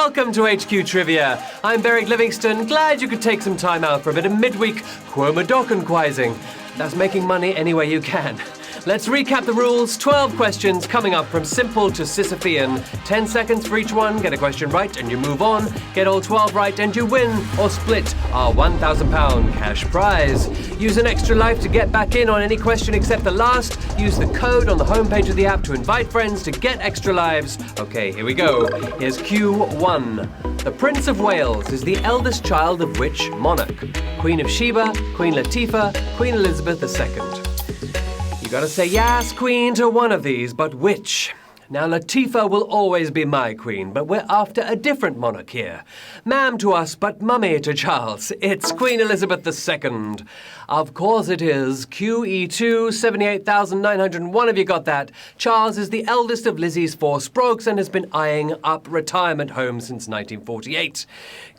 welcome to HQ Trivia. I'm Beric Livingston, glad you could take some time out for a bit of midweek quizing. That's making money any way you can. Let's recap the rules. 12 questions coming up from simple to Sisyphean. 10 seconds for each one. Get a question right and you move on. Get all 12 right and you win or split our £1,000 cash prize. Use an extra life to get back in on any question except the last. Use the code on the homepage of the app to invite friends to get extra lives. Okay, here we go. Here's Q1. The Prince of Wales is the eldest child of which monarch? Queen of Sheba, Queen Latifah, Queen Elizabeth II. You gotta say yes, Queen, to one of these, but which? Now, Latifah will always be my queen, but we're after a different monarch here. Ma'am to us, but mummy to Charles. It's Queen Elizabeth II. Of course it is. QE2, 78,901 of you got that. Charles is the eldest of Lizzie's 4 sprogs and has been eyeing up retirement homes since 1948.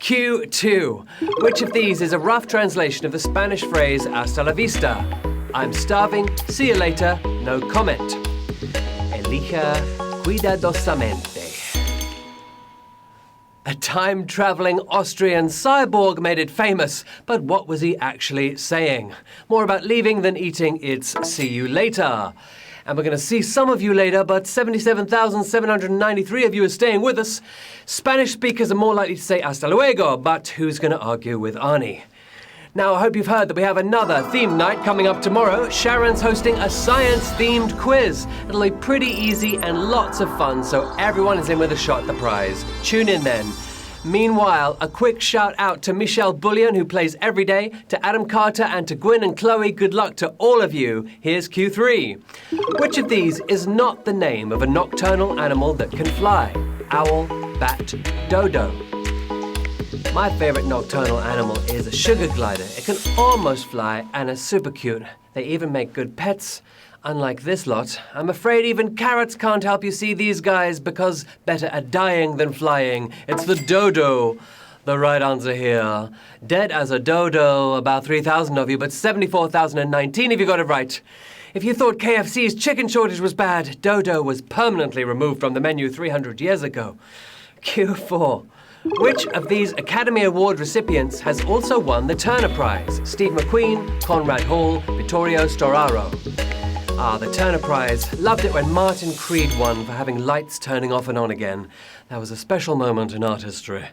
Q2. Which of these is a rough translation of the Spanish phrase hasta la vista? I'm starving, see you later, no comment. Elija cuidadosamente. A time-traveling Austrian cyborg made it famous, but what was he actually saying? More about leaving than eating, it's see you later. And we're going to see some of you later, but 77,793 of you are staying with us. Spanish speakers are more likely to say hasta luego, but who's going to argue with Arnie? Now, I hope you've heard that we have another theme night coming up tomorrow. Sharon's hosting a science-themed quiz. It'll be pretty easy and lots of fun, so everyone is in with a shot at the prize. Tune in then. Meanwhile, a quick shout out to Michelle Bullion, who plays every day, to Adam Carter and to Gwyn and Chloe. Good luck to all of you. Here's Q3. Which of these is not the name of a nocturnal animal that can fly? Owl, bat, dodo. My favourite nocturnal animal is a sugar glider. It can almost fly and is super cute. They even make good pets. Unlike this lot, I'm afraid even carrots can't help you see these guys because better at dying than flying. It's the dodo. The right answer here. Dead as a dodo, about 3,000 of you, but 74,019 if you got it right. If you thought KFC's chicken shortage was bad, dodo was permanently removed from the menu 300 years ago. Q4. Which of these Academy Award recipients has also won the Turner Prize? Steve McQueen, Conrad Hall, Vittorio Storaro. The Turner Prize. Loved it when Martin Creed won for having lights turning off and on again. That was a special moment in art history.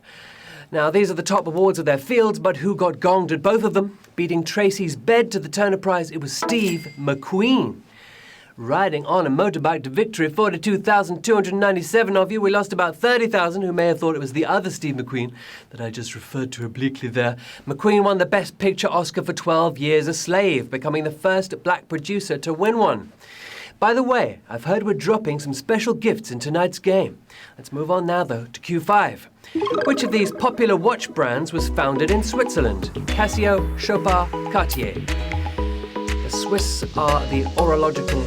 Now, these are the top awards of their fields, but who got gonged at both of them? Beating Tracy's bed to the Turner Prize, it was Steve McQueen. Riding on a motorbike to victory, 42,297 of you. We lost about 30,000 who may have thought it was the other Steve McQueen that I just referred to obliquely there. McQueen won the Best Picture Oscar for 12 Years a Slave, becoming the first black producer to win one. By the way, I've heard we're dropping some special gifts in tonight's game. Let's move on now, though, to Q5. Which of these popular watch brands was founded in Switzerland? Casio, Chopard, Cartier. The Swiss are the horological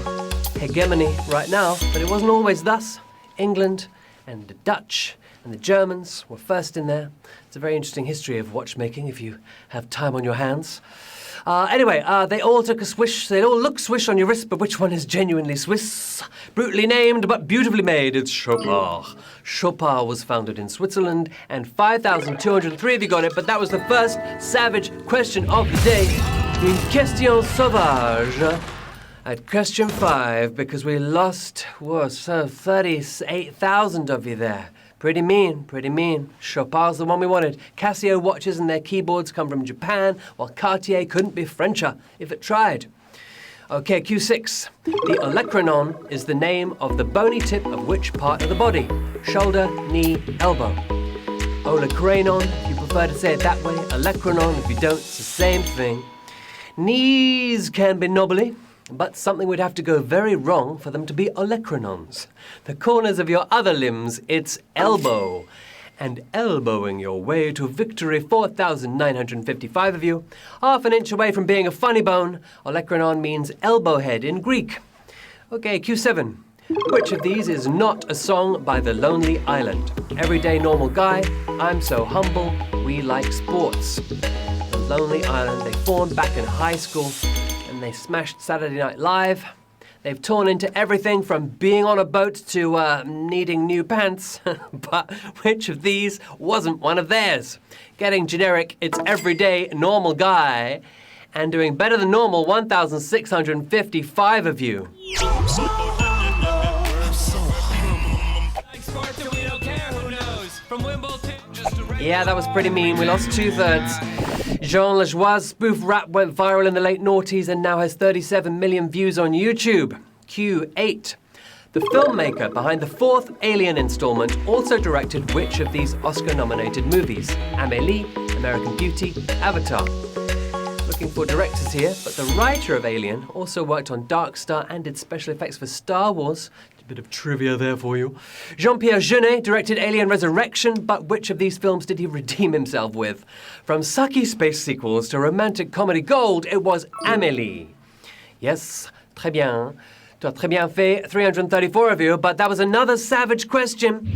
hegemony right now, but it wasn't always thus. England and the Dutch and the Germans were first in there. It's a very interesting history of watchmaking if you have time on your hands. Anyway, they all took a swish. They all look swish on your wrist, but which one is genuinely Swiss? Brutally named, but beautifully made. It's Chopard. Chopard was founded in Switzerland, and 5,203 of you got it, but that was the first savage question of the day. Une question sauvage. At question 5, because we lost, 38,000 of you there. Pretty mean, pretty mean. Chopard's the one we wanted. Casio watches and their keyboards come from Japan, while Cartier couldn't be Frencher if it tried. Okay, Q6. The olecranon is the name of the bony tip of which part of the body? Shoulder, knee, elbow. Olecranon, if you prefer to say it that way. Olecranon, if you don't, it's the same thing. Knees can be knobbly, but something would have to go very wrong for them to be olecranons. The corners of your other limbs, it's elbow. And elbowing your way to victory, 4,955 of you. Half an inch away from being a funny bone, olecranon means elbow head in Greek. Okay, Q7. Which of these is not a song by The Lonely Island? Everyday Normal Guy, I'm So Humble, We Like Sports. The Lonely Island, they formed back in high school and they smashed Saturday Night Live. They've torn into everything from being on a boat to needing new pants. But which of these wasn't one of theirs? Getting generic, it's everyday, normal guy. And doing better than normal, 1,655 of you. Yeah, that was pretty mean. We lost 2/3. Jean Lajoie's spoof rap went viral in the late noughties and now has 37 million views on YouTube. Q8. The filmmaker behind the fourth Alien installment also directed which of these Oscar-nominated movies? Amélie, American Beauty, Avatar. Looking for directors here, but the writer of Alien also worked on Dark Star and did special effects for Star Wars. A bit of trivia there for you. Jean-Pierre Jeunet directed Alien Resurrection, but which of these films did he redeem himself with? From sucky space sequels to romantic comedy gold, it was Amélie. Yes, très bien. Tu as très bien fait, 334 of you, but that was another savage question.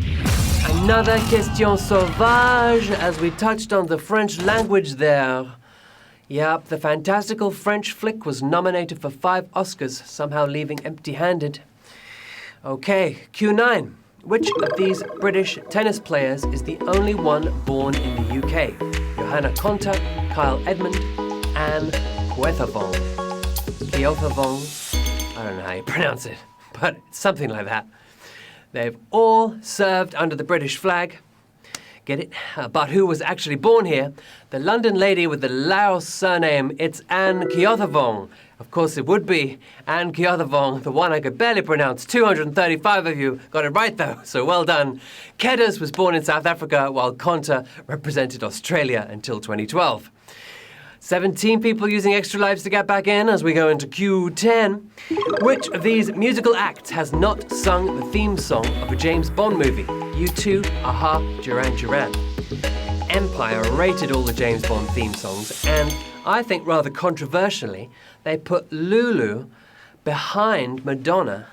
Another question sauvage, as we touched on the French language there. Yep, the fantastical French flick was nominated for 5 Oscars, somehow leaving empty-handed. Okay, Q9. Which of these British tennis players is the only one born in the UK? Johanna Konta, Kyle Edmund, Anne Keothavong. Keothavong? I don't know how you pronounce it, but it's something like that. They've all served under the British flag. Get it? But who was actually born here? The London lady with the Laos surname, it's Anne Keothavong. Of course it would be Anne Keothavong, the one I could barely pronounce. 235 of you got it right though, so well done. Kedders was born in South Africa, while Konta represented Australia until 2012. 17 people using extra lives to get back in as we go into Q10. Which of these musical acts has not sung the theme song of a James Bond movie? U2, Aha, Duran Duran. Empire rated all the James Bond theme songs, and I think rather controversially, they put Lulu behind Madonna,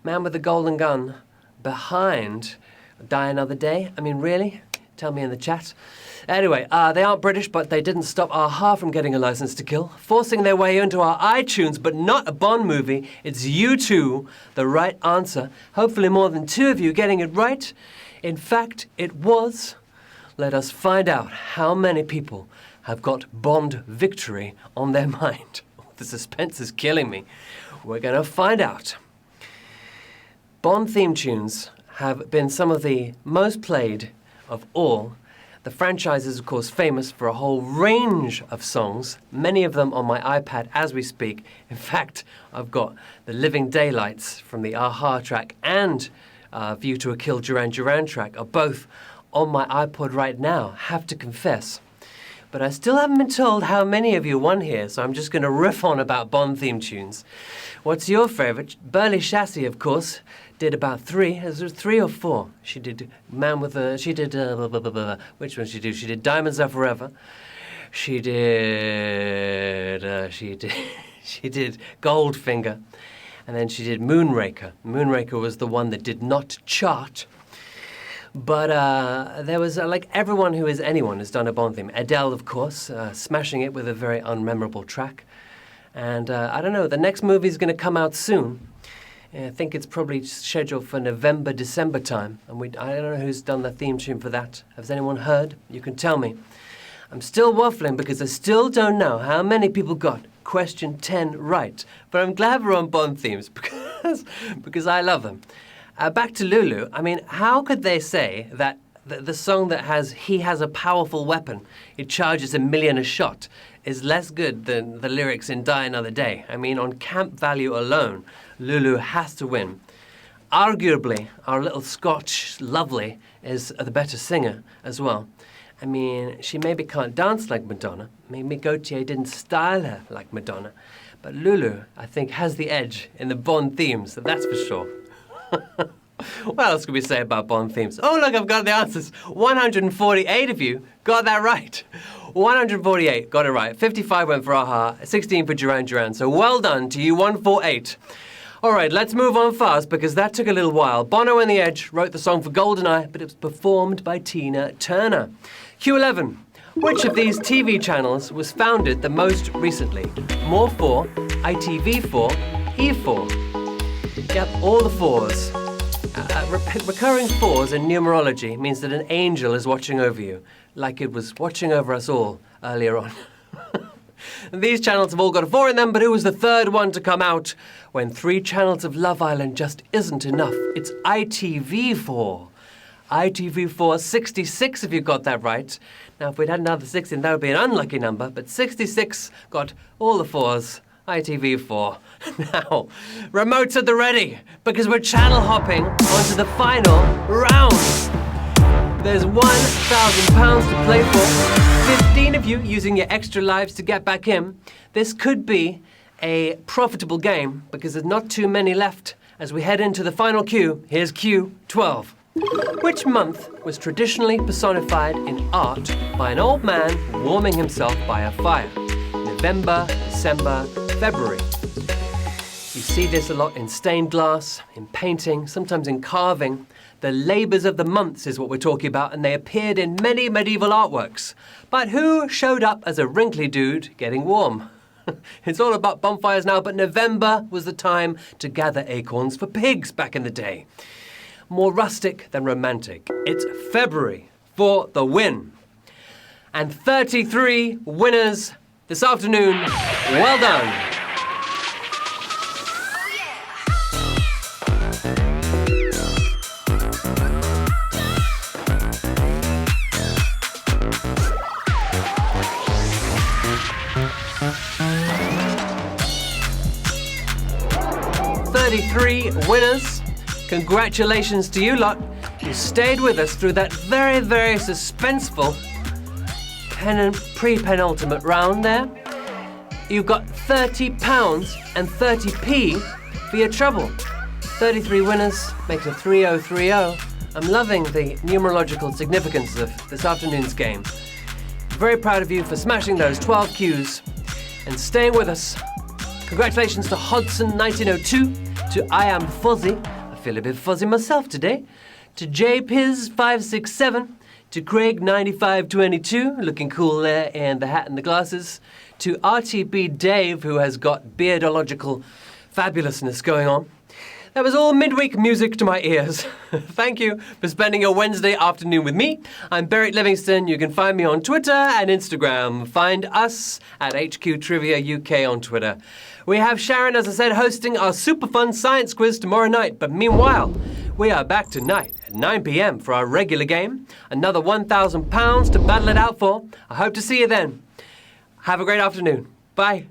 Man with the Golden Gun, behind Die Another Day. I mean, really? Tell me in the chat. Anyway, they aren't British, but they didn't stop Aha from getting a license to kill, forcing their way into our iTunes, but not a Bond movie. It's U2, the right answer. Hopefully more than 2 of you getting it right. In fact, it was. Let us find out how many people have got Bond victory on their mind. The suspense is killing me. We're going to find out. Bond theme tunes have been some of the most played of all. The franchise is, of course, famous for a whole range of songs, many of them on my iPad as we speak. In fact, I've got the Living Daylights from the Aha track and View to a Kill Duran Duran track are both on my iPod right now, have to confess. But I still haven't been told how many of you won here, so I'm just going to riff on about Bond theme tunes. What's your favourite? Burley Chassis, of course, did about 3. Is there 3 or 4? She did Man with a... She did... which one did she do? She did Diamonds Are Forever. She did... she did Goldfinger. And then she did Moonraker. Moonraker was the one that did not chart. But there was, like, everyone who is anyone has done a Bond theme. Adele, of course, smashing it with a very unmemorable track. And I don't know, the next movie is going to come out soon. I think it's probably scheduled for November, December time. And I don't know who's done the theme tune for that. Has anyone heard? You can tell me. I'm still waffling because I still don't know how many people got question 10 right. But I'm glad we're on Bond themes because I love them. Back to Lulu. I mean, how could they say that the song that has He Has a Powerful Weapon, it charges $1 million a shot, is less good than the lyrics in Die Another Day? I mean, on camp value alone, Lulu has to win. Arguably, our little Scotch lovely is the better singer as well. I mean, she maybe can't dance like Madonna. Maybe Gautier didn't style her like Madonna. But Lulu, I think, has the edge in the Bond themes, that's for sure. What else can we say about Bond themes? Oh, look, I've got the answers. 148 of you got that right. 148 got it right. 55 went for Aha, 16 for Duran Duran. So well done to you, 148. All right, let's move on fast because that took a little while. Bono and the Edge wrote the song for GoldenEye, but it was performed by Tina Turner. Q11. Which of these TV channels was founded the most recently? More 4, ITV4, E4. Yep, all the fours. Recurring fours in numerology means that an angel is watching over you, like it was watching over us all earlier on. These channels have all got a 4 in them, but who was the third one to come out when 3 channels of Love Island just isn't enough? It's ITV4. ITV4 66, if you got that right. Now, if we'd had another 16, that would be an unlucky number, but 66 got all the 4s. ITV4. Now, remotes at the ready, because we're channel hopping onto the final round. There's £1,000 to play for. 15 of you using your extra lives to get back in. This could be a profitable game because there's not too many left. As we head into the final queue, here's Q12. Which month was traditionally personified in art by an old man warming himself by a fire? November, December, February. You see this a lot in stained glass, in painting, sometimes in carving. The labours of the months is what we're talking about, and they appeared in many medieval artworks. But who showed up as a wrinkly dude getting warm? It's all about bonfires now, but November was the time to gather acorns for pigs back in the day. More rustic than romantic. It's February for the win. And 33 winners this afternoon. Well done. 33 winners. Congratulations to you lot. You stayed with us through that very, very suspenseful pre-penultimate round there. You've got £30 and 30p for your trouble. 33 winners makes a 3030. I'm loving the numerological significance of this afternoon's game. Very proud of you for smashing those 12 cues and staying with us. Congratulations to Hodson1902, to I Am Fuzzy, I feel a bit fuzzy myself today, to JPiz567, to Craig9522, looking cool there in the hat and the glasses, to RTB Dave, who has got beardological fabulousness going on. That was all midweek music to my ears. Thank you for spending your Wednesday afternoon with me. I'm Beric Livingston. You can find me on Twitter and Instagram. Find us at HQ Trivia UK on Twitter. We have Sharon, as I said, hosting our super fun science quiz tomorrow night. But meanwhile, we are back tonight at 9 p.m. for our regular game. Another £1,000 to battle it out for. I hope to see you then. Have a great afternoon. Bye.